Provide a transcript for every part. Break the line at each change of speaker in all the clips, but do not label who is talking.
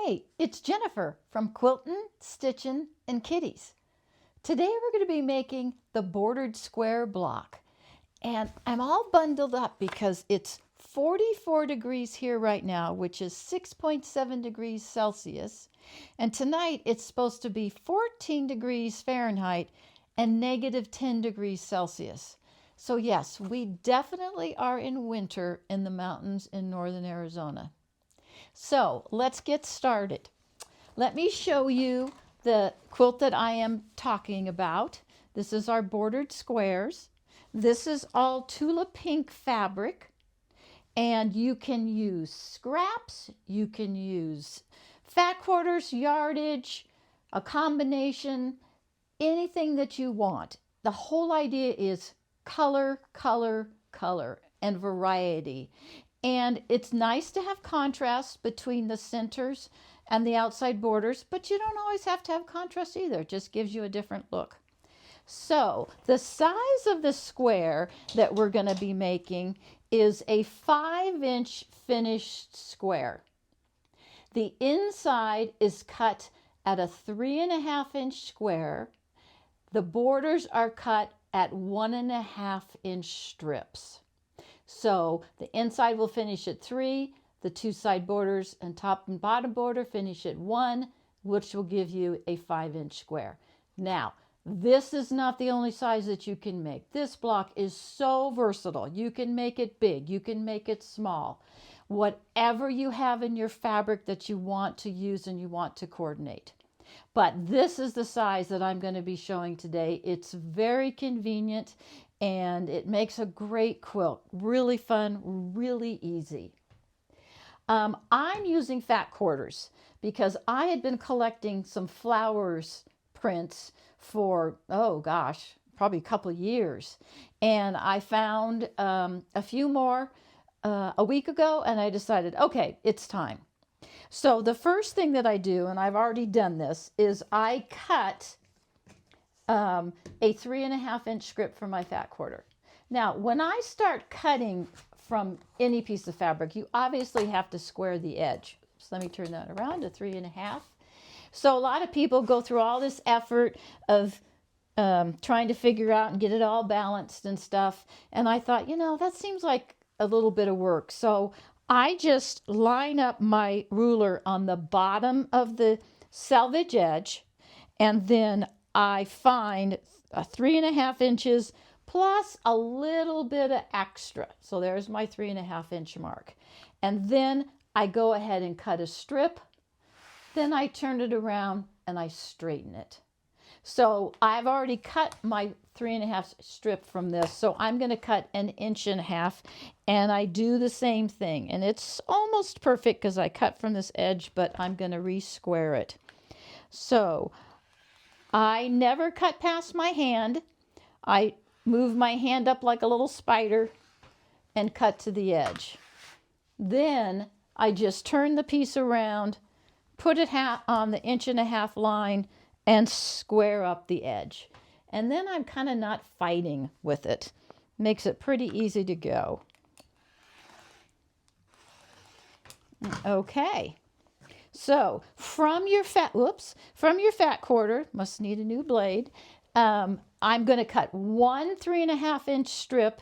Hey, it's Jennifer from Quiltin', Stitchin', and Kitties. Today we're going to be making the bordered square block. And I'm all bundled up because it's 44 degrees here right now, which is 6.7 degrees Celsius. And tonight it's supposed to be 14 degrees Fahrenheit and negative 10 degrees Celsius. So yes, we definitely are in winter in the mountains in northern Arizona. So let's get started. Let me show you the quilt that I am talking about. This is our bordered squares. This is all Tula pink fabric, and you can use scraps, you can use fat quarters, yardage, a combination, anything that you want. The whole idea is color, color, color, and variety. And it's nice to have contrast between the centers and the outside borders, but you don't always have to have contrast either. It just gives you a different look. So the size of the square that we're going to be making is a 5-inch finished square. The inside is cut at a 3.5-inch square. The borders are cut at 1.5-inch strips. So the inside will finish at 3, the two side borders and top and bottom border finish at 1, which will give you a 5-inch square. Now, this is not the only size that you can make. This block is so versatile. You can make it big, you can make it small. Whatever you have in your fabric that you want to use and you want to coordinate. But this is the size that I'm going to be showing today. It's very convenient and it makes a great quilt. Really fun, really easy. I'm using fat quarters because I had been collecting some flowers prints for, oh gosh, probably a couple of years. And I found a few more a week ago, and I decided, okay, it's time. So the first thing that I do, and I've already done this, is I cut a 3.5-inch script for my fat quarter. Now, when I start cutting from any piece of fabric, you obviously have to square the edge. So let me turn that around to 3.5. So a lot of people go through all this effort of trying to figure out and get it all balanced and stuff. And I thought, that seems like a little bit of work. So I just line up my ruler on the bottom of the selvage edge, and then I find 3.5 inches plus a little bit of extra. So there's my 3.5-inch mark. And then I go ahead and cut a strip. Then I turn it around and I straighten it. So I've already cut my 3.5 strip from this. So I'm going to cut 1.5 inches, and I do the same thing. And it's almost perfect because I cut from this edge, but I'm going to re-square it. So I never cut past my hand. I move my hand up like a little spider and cut to the edge. Then I just turn the piece around, put it on the 1.5 inch line, and square up the edge. And then I'm kind of not fighting with it. Makes it pretty easy to go. Okay. So from your fat quarter, must need a new blade, I'm going to cut 1 3.5-inch strip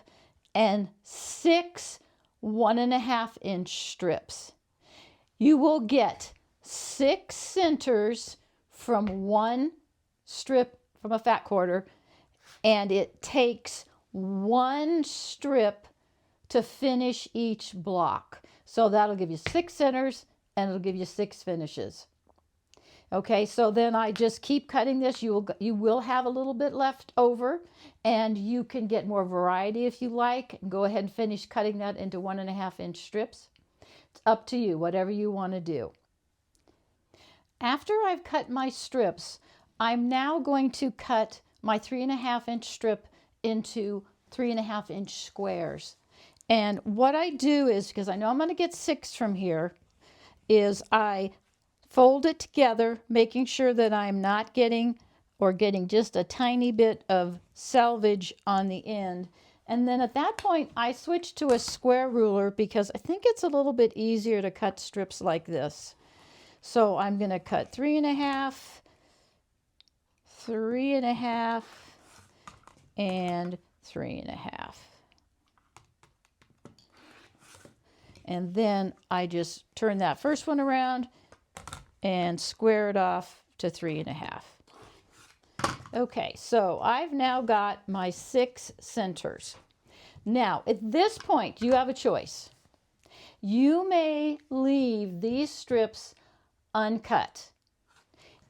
and 6 1.5-inch strips. You will get 6 centers from one strip from a fat quarter, and it takes 1 strip to finish each block. So that'll give you 6 centers, and it'll give you 6 finishes. Okay, so then I just keep cutting this. You will have a little bit left over, and you can get more variety if you like. Go ahead and finish cutting that into 1.5-inch strips. It's up to you, whatever you want to do. After I've cut my strips, I'm now going to cut my 3.5-inch strip into 3.5-inch squares. And what I do is, because I know I'm going to get 6 from here, is I fold it together, making sure that I'm not getting just a tiny bit of selvage on the end. And then at that point, I switch to a square ruler because I think it's a little bit easier to cut strips like this. So I'm going to cut 3.5, 3.5, and 3.5. And then I just turn that first one around and square it off to 3.5. Okay, so I've now got my 6 centers. Now, at this point, you have a choice. You may leave these strips uncut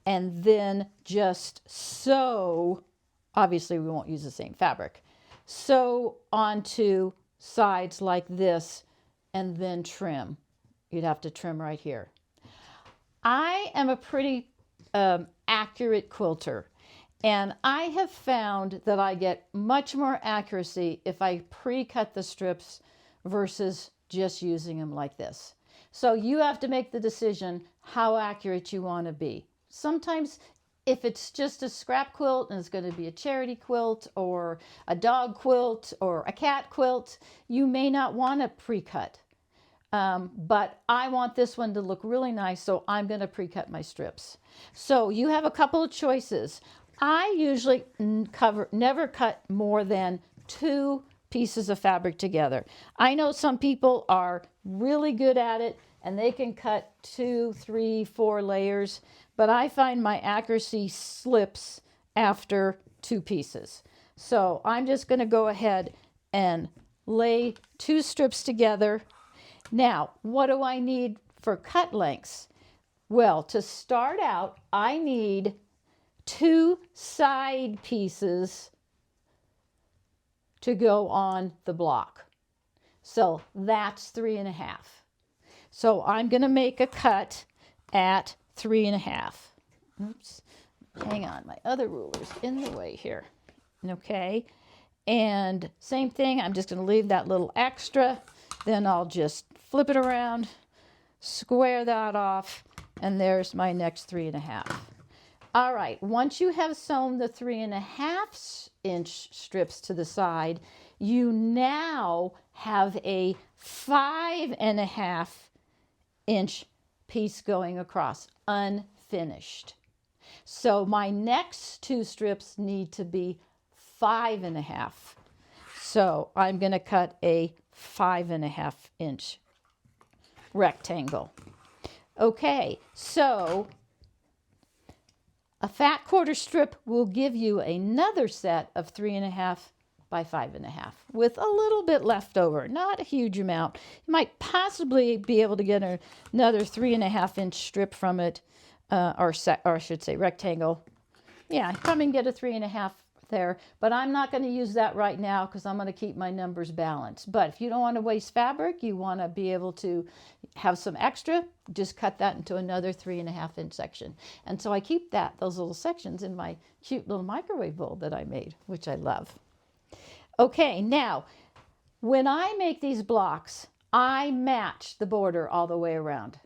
and then just sew, obviously we won't use the same fabric, sew onto sides like this and then trim. You'd have to trim right here. I am a pretty accurate quilter, and I have found that I get much more accuracy if I pre-cut the strips versus just using them like this. So you have to make the decision how accurate you want to be. Sometimes if it's just a scrap quilt and it's going to be a charity quilt or a dog quilt or a cat quilt, you may not want to pre-cut. But I want this one to look really nice, so I'm going to pre-cut my strips. So you have a couple of choices. I usually never cut more than 2 pieces of fabric together. I know some people are really good at it and they can cut 2, 3, 4 layers, but I find my accuracy slips after 2 pieces. So I'm just going to go ahead and lay 2 strips together. Now, what do I need for cut lengths? Well, to start out, I need 2 side pieces to go on the block. So that's 3.5. So I'm going to make a cut at 3.5. Oops, hang on, my other ruler's in the way here. Okay, and same thing, I'm just going to leave that little extra. Then I'll just flip it around, square that off, and there's my next 3.5. All right, once you have sewn the 3.5-inch strips to the side, you now have a 5.5-inch piece going across, unfinished. So my next 2 strips need to be 5.5. So I'm going to cut a 5.5-inch rectangle. Okay, so a fat quarter strip will give you another set of 3.5 by 5.5 with a little bit left over, not a huge amount. You might possibly be able to get another 3.5-inch strip from it, or I should say rectangle. Yeah, come and get a 3.5 there, but I'm not going to use that right now because I'm going to keep my numbers balanced. But if you don't want to waste fabric, you want to be able to have some extra, just cut that into another 3.5-inch section. And so I keep those little sections in my cute little microwave bowl that I made, which I love. Okay, now when I make these blocks, I match the border all the way around.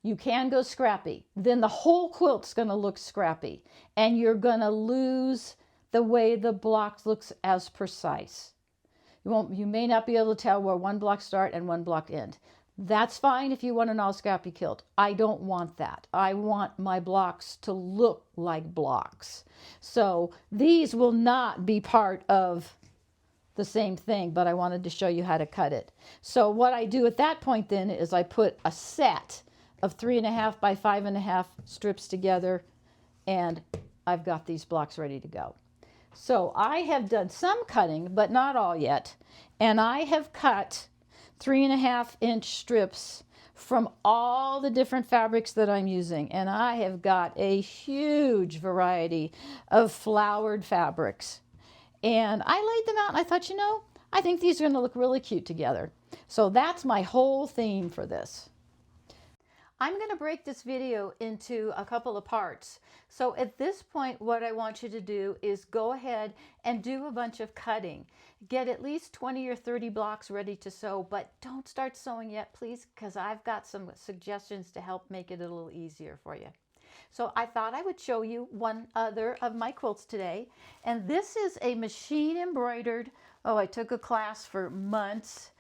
You can go scrappy, then the whole quilt's going to look scrappy, and you're going to lose the way the block looks as precise. You may not be able to tell where one block start and one block end. That's fine if you want an all scrappy quilt. I don't want that. I want my blocks to look like blocks. So these will not be part of the same thing, but I wanted to show you how to cut it. So what I do at that point then is I put a set of 3.5 by 5.5 strips together, and I've got these blocks ready to go. So I have done some cutting, but not all yet. And I have cut 3.5-inch strips from all the different fabrics that I'm using. And I have got a huge variety of flowered fabrics. And I laid them out and I thought, I think these are going to look really cute together. So that's my whole theme for this. I'm going to break this video into a couple of parts. So at this point, what I want you to do is go ahead and do a bunch of cutting. Get at least 20 or 30 blocks ready to sew, but don't start sewing yet, please, because I've got some suggestions to help make it a little easier for you. So I thought I would show you one other of my quilts today. And this is a machine embroidered, I took a class for months,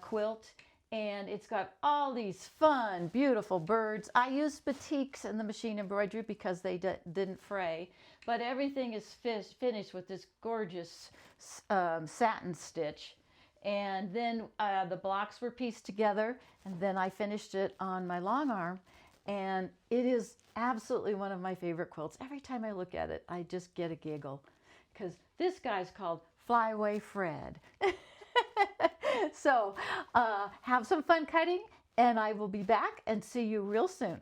quilt. And it's got all these fun, beautiful birds. I used batiks in the machine embroidery because they didn't fray, but everything is finished with this gorgeous satin stitch. And then the blocks were pieced together, and then I finished it on my long arm, and it is absolutely one of my favorite quilts. Every time I look at it, I just get a giggle, because this guy's called Flyaway Fred. So have some fun cutting, and I will be back and see you real soon.